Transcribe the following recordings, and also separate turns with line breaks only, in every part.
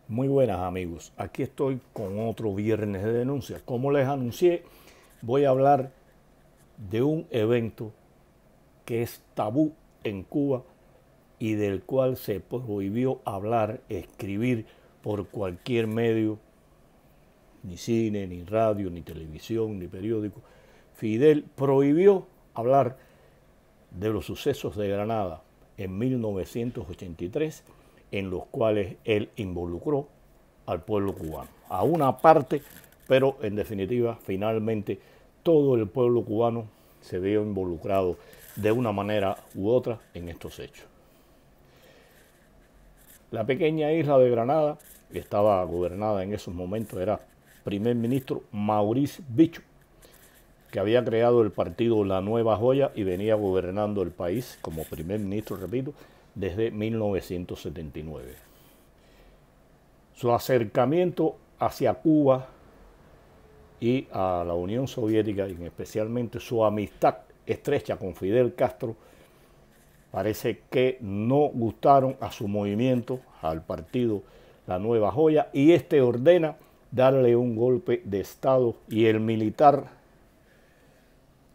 Muy buenas amigos, aquí estoy con otro viernes de denuncias. Como les anuncié, voy a hablar de un evento que es tabú en Cuba y del cual se prohibió hablar, escribir por cualquier medio, ni cine, ni radio, ni televisión, ni periódico. Fidel prohibió hablar de los sucesos de Granada en 1983, en los cuales él involucró al pueblo cubano, a una parte, pero en definitiva, finalmente, todo el pueblo cubano se vio involucrado de una manera u otra en estos hechos. La pequeña isla de Granada estaba gobernada en esos momentos, era primer ministro Maurice Bicho, que había creado el partido La Nueva Joya y venía gobernando el país como primer ministro, repito, desde 1979. Su acercamiento hacia Cuba y a la Unión Soviética, y especialmente su amistad estrecha con Fidel Castro, parece que no gustaron a su movimiento, al partido La Nueva Joya, y este ordena darle un golpe de Estado y el militar,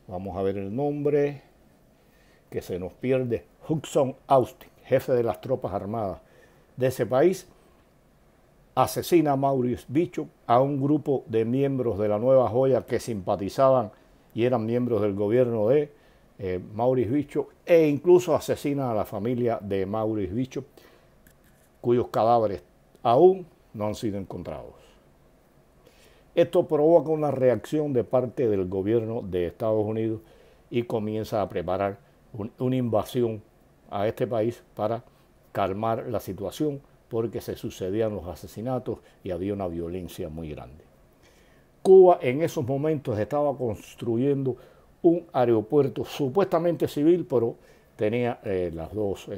vamos a ver el nombre, que se nos pierde, Hudson Austin, jefe de las tropas armadas de ese país, asesina a Maurice Bicho, a un grupo de miembros de La Nueva Joya que simpatizaban y eran miembros del gobierno de Maurice Bicho, e incluso asesina a la familia de Maurice Bicho, cuyos cadáveres aún no han sido encontrados. Esto provoca una reacción de parte del gobierno de Estados Unidos y comienza a preparar una invasión a este país para calmar la situación, porque se sucedían los asesinatos y había una violencia muy grande. Cuba en esos momentos estaba construyendo un aeropuerto supuestamente civil, pero tenía las dos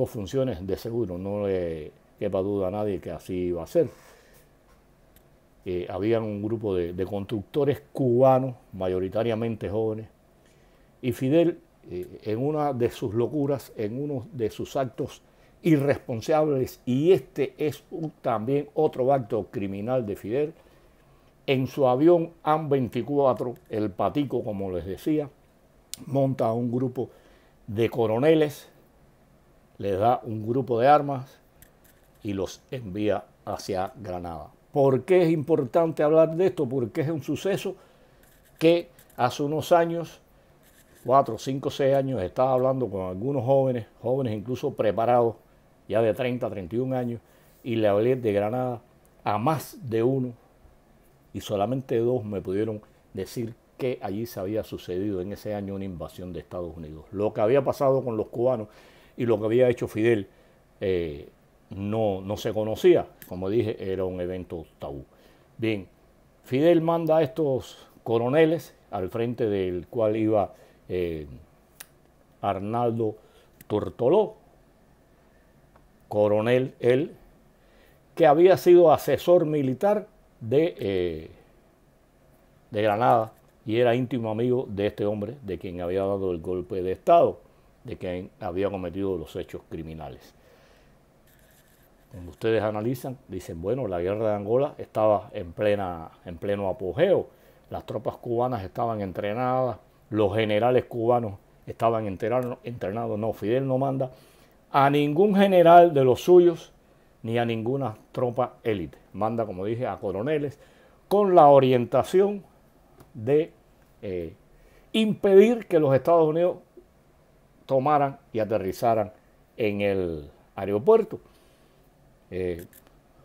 funciones de seguro, no le quepa duda a nadie que así iba a ser. Había un grupo de constructores cubanos, mayoritariamente jóvenes, y Fidel, en una de sus locuras, en uno de sus actos irresponsables, y este es también otro acto criminal de Fidel, en su avión AN-24, el Patico, como les decía, monta a un grupo de coroneles, les da un grupo de armas y los envía hacia Granada. ¿Por qué es importante hablar de esto? Porque es un suceso que hace unos años, 4, 5, 6 años, estaba hablando con algunos jóvenes incluso preparados, ya de 30, 31 años, y le hablé de Granada a más de uno, y solamente 2 me pudieron decir que allí se había sucedido en ese año una invasión de Estados Unidos. Lo que había pasado con los cubanos y lo que había hecho Fidel no se conocía. Como dije, era un evento tabú. Bien, Fidel manda a estos coroneles, al frente del cual iba Arnaldo Tortoló, coronel él, que había sido asesor militar de Granada y era íntimo amigo de este hombre, de quien había dado el golpe de Estado, de quien había cometido los hechos criminales. Cuando ustedes analizan, dicen, bueno, la guerra de Angola estaba en pleno apogeo, las tropas cubanas estaban entrenadas, los generales cubanos estaban entrenados. No, Fidel no manda a ningún general de los suyos ni a ninguna tropa élite. Manda, como dije, a coroneles con la orientación de impedir que los Estados Unidos tomaran y aterrizaran en el aeropuerto.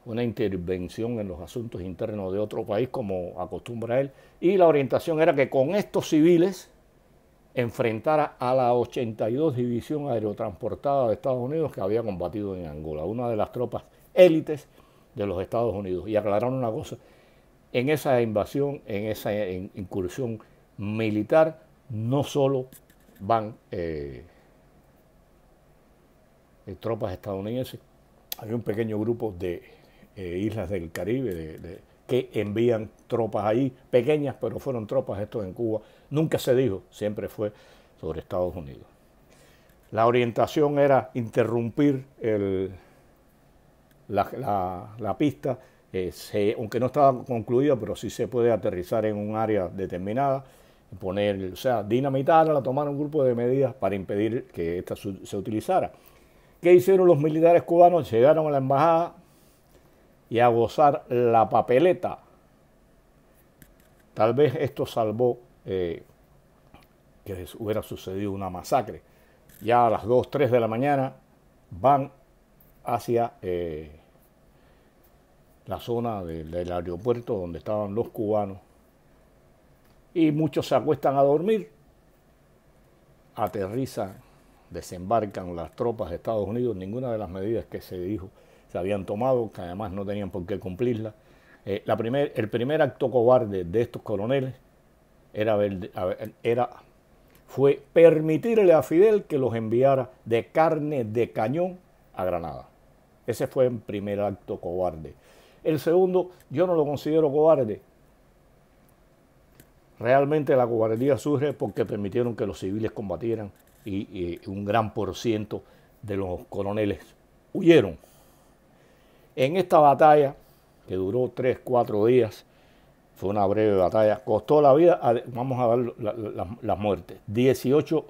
Una intervención en los asuntos internos de otro país, como acostumbra él, y la orientación era que con estos civiles enfrentara a la 82 División Aerotransportada de Estados Unidos, que había combatido en Angola, una de las tropas élites de los Estados Unidos. Y aclararon una cosa, en esa invasión, en esa incursión militar, no solo van tropas estadounidenses, hay un pequeño grupo de islas del Caribe que envían tropas ahí, pequeñas, pero fueron tropas. Esto en Cuba nunca se dijo, siempre fue sobre Estados Unidos. La orientación era interrumpir la pista, aunque no estaba concluida, pero sí se puede aterrizar en un área determinada, poner, o sea, dinamitarla, tomar un grupo de medidas para impedir que esta se utilizara. ¿Qué hicieron los militares cubanos? Llegaron a la embajada y a gozar la papeleta. Tal vez esto salvó que hubiera sucedido una masacre. Ya a las 2, 3 de la mañana van hacia la zona del aeropuerto donde estaban los cubanos y muchos se acuestan a dormir, aterrizan, desembarcan las tropas de Estados Unidos. Ninguna de las medidas que se dijo se habían tomado, que además no tenían por qué cumplirlas. El primer acto cobarde de estos coroneles fue permitirle a Fidel que los enviara de carne de cañón a Granada. Ese fue el primer acto cobarde. El segundo, yo no lo considero cobarde. Realmente la cobardía surge porque permitieron que los civiles combatieran y un gran % de los coroneles huyeron. En esta batalla, que duró 3, 4 días, fue una breve batalla, costó la vida, vamos a dar las muertes, 18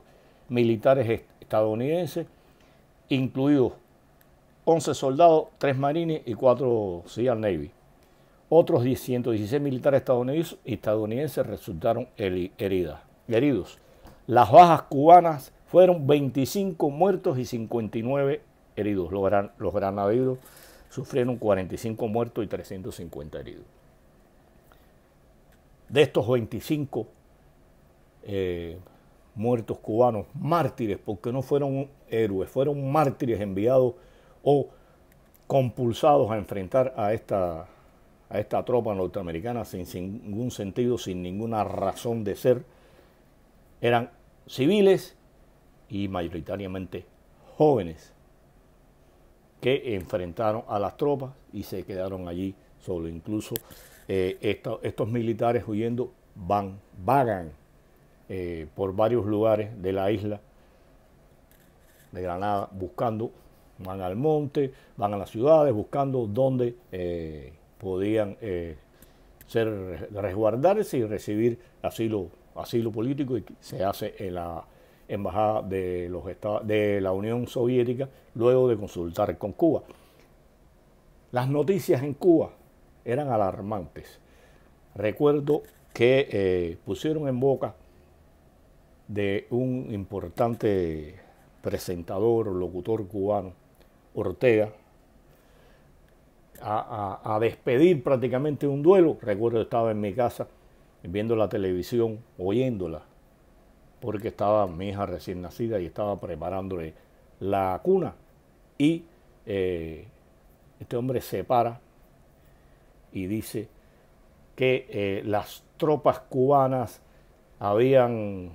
militares estadounidenses, incluidos 11 soldados, 3 marines y 4 Sea Navy. Otros 116 militares estadounidenses resultaron heridos. Las bajas cubanas fueron 25 muertos y 59 heridos. Los granaderos sufrieron 45 muertos y 350 heridos. De estos 25 muertos cubanos, mártires, porque no fueron héroes, fueron mártires enviados o compulsados a enfrentar a esta tropa norteamericana sin ningún sentido, sin ninguna razón de ser. Eran civiles y mayoritariamente jóvenes que enfrentaron a las tropas y se quedaron allí solos. Incluso estos militares huyendo vagan por varios lugares de la isla de Granada buscando, van al monte, van a las ciudades buscando dónde podían resguardarse y recibir asilo político, y se hace en la embajada de la Unión Soviética luego de consultar con Cuba. Las noticias en Cuba eran alarmantes. Recuerdo que pusieron en boca de un importante presentador, locutor cubano, Ortega, a despedir prácticamente un duelo. Recuerdo que estaba en mi casa viendo la televisión, oyéndola, porque estaba mi hija recién nacida y estaba preparándole la cuna. Y este hombre se para y dice que las tropas cubanas habían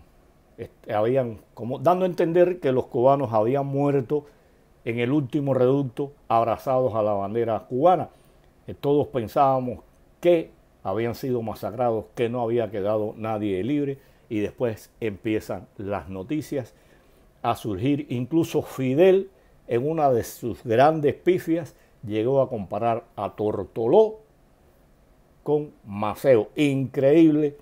como dando a entender que los cubanos habían muerto en el último reducto abrazados a la bandera cubana. Todos pensábamos que habían sido masacrados, que no había quedado nadie libre, y después empiezan las noticias a surgir. Incluso Fidel, en una de sus grandes pifias, llegó a comparar a Tortoló con Maceo. Increíble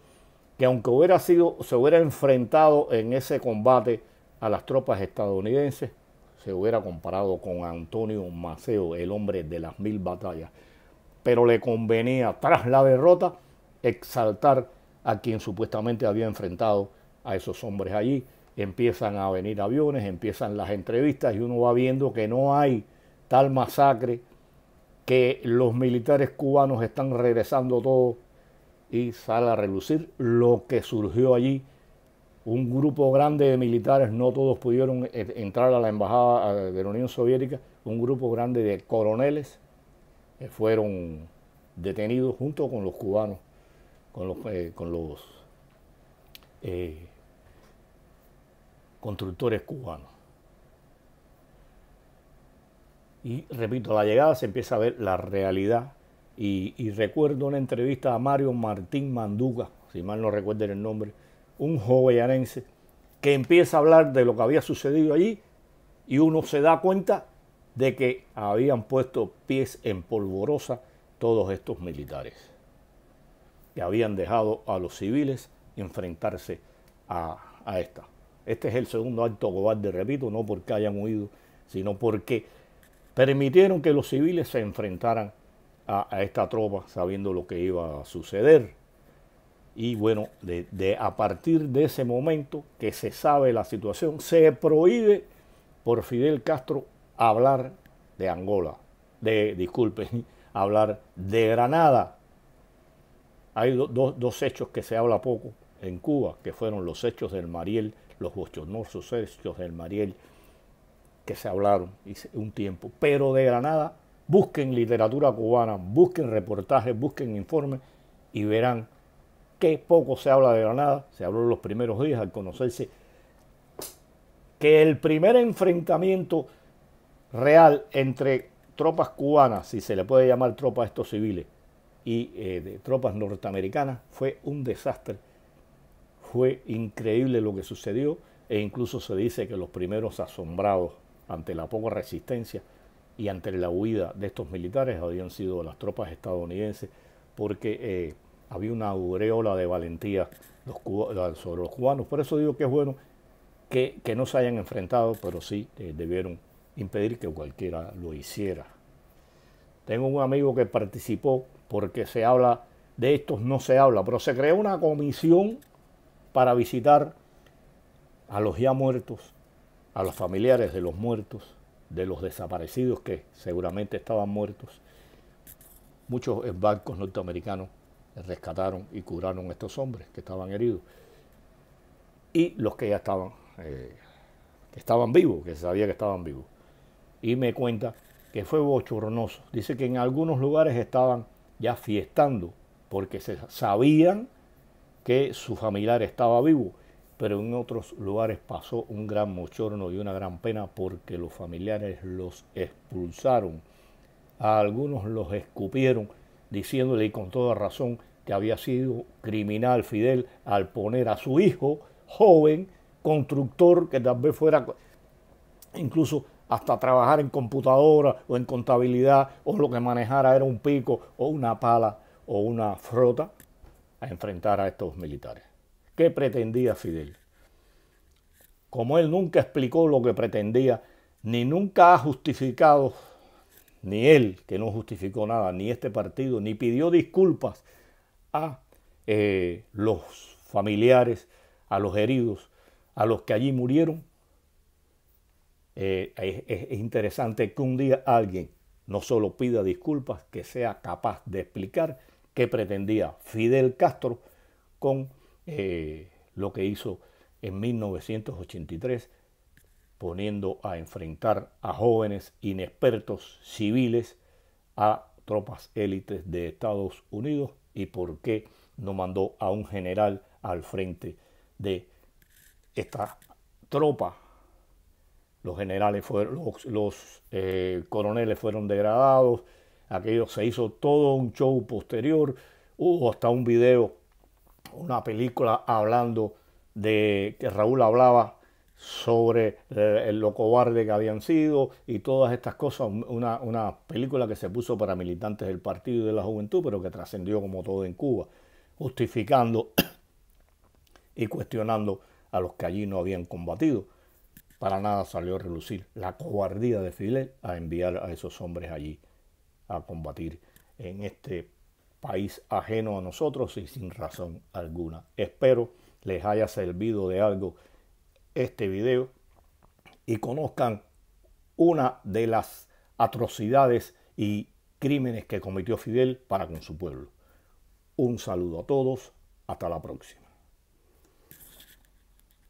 que aunque se hubiera enfrentado en ese combate a las tropas estadounidenses, se hubiera comparado con Antonio Maceo, el hombre de las 1000 batallas. Pero le convenía, tras la derrota, exaltar a quien supuestamente había enfrentado a esos hombres allí. Empiezan a venir aviones, empiezan las entrevistas y uno va viendo que no hay tal masacre, que los militares cubanos están regresando todo, y sale a relucir lo que surgió allí. Un grupo grande de militares, no todos pudieron entrar a la embajada de la Unión Soviética, un grupo grande de coroneles fueron detenidos junto con los cubanos, con los constructores cubanos. Y repito, a la llegada se empieza a ver la realidad. Y recuerdo una entrevista a Mario Martín Manduca, si mal no recuerden el nombre, un jovellarense, que empieza a hablar de lo que había sucedido allí, y uno se da cuenta de que habían puesto pies en polvorosa todos estos militares, que habían dejado a los civiles enfrentarse a esta. Este es el segundo acto cobarde, repito, no porque hayan huido, sino porque permitieron que los civiles se enfrentaran a esta tropa sabiendo lo que iba a suceder. Y bueno, a partir de ese momento que se sabe la situación, se prohíbe por Fidel Castro hablar de Angola, hablar de Granada. Hay dos hechos que se habla poco en Cuba, que fueron los hechos del Mariel, los bochornosos hechos del Mariel, que se hablaron un tiempo. Pero de Granada, busquen literatura cubana, busquen reportajes, busquen informes y verán que poco se habla de Granada. Se habló en los primeros días al conocerse que el primer enfrentamiento real entre tropas cubanas, si se le puede llamar tropas a estos civiles, y de tropas norteamericanas, fue un desastre. Fue increíble lo que sucedió e incluso se dice que los primeros asombrados ante la poca resistencia y ante la huida de estos militares habían sido las tropas estadounidenses, porque había una aureola de valentía sobre los cubanos. Por eso digo que es bueno que no se hayan enfrentado, pero sí debieron impedir que cualquiera lo hiciera. Tengo un amigo que participó, porque se habla de estos, no se habla, pero se creó una comisión para visitar a los ya muertos, a los familiares de los muertos, de los desaparecidos que seguramente estaban muertos. Muchos barcos norteamericanos rescataron y curaron a estos hombres que estaban heridos. Y los que ya estaban vivos, que se sabía que estaban vivos. Y me cuenta que fue bochornoso. Dice que en algunos lugares estaban ya fiestando porque se sabían que su familiar estaba vivo, pero en otros lugares pasó un gran bochorno y una gran pena porque los familiares los expulsaron. A algunos los escupieron, diciéndole, y con toda razón, que había sido criminal Fidel al poner a su hijo joven, constructor, que tal vez fuera incluso hasta trabajar en computadora o en contabilidad, o lo que manejara era un pico o una pala o una frota, a enfrentar a estos militares. ¿Qué pretendía Fidel? Como él nunca explicó lo que pretendía, ni nunca ha justificado, ni él, que no justificó nada, ni este partido, ni pidió disculpas a los familiares, a los heridos, a los que allí murieron. Es interesante que un día alguien no solo pida disculpas, que sea capaz de explicar qué pretendía Fidel Castro con lo que hizo en 1983, poniendo a enfrentar a jóvenes inexpertos civiles a tropas élites de Estados Unidos, y por qué no mandó a un general al frente de esta tropa. Los generales los coroneles fueron degradados, aquello se hizo todo un show posterior, hubo hasta un video, una película hablando de que Raúl hablaba sobre lo cobarde que habían sido y todas estas cosas, una película que se puso para militantes del Partido y de la Juventud, pero que trascendió como todo en Cuba, justificando y cuestionando a los que allí no habían combatido. Para nada salió a relucir la cobardía de Fidel a enviar a esos hombres allí a combatir en este país ajeno a nosotros y sin razón alguna. Espero les haya servido de algo este video y conozcan una de las atrocidades y crímenes que cometió Fidel para con su pueblo. Un saludo a todos, hasta la próxima.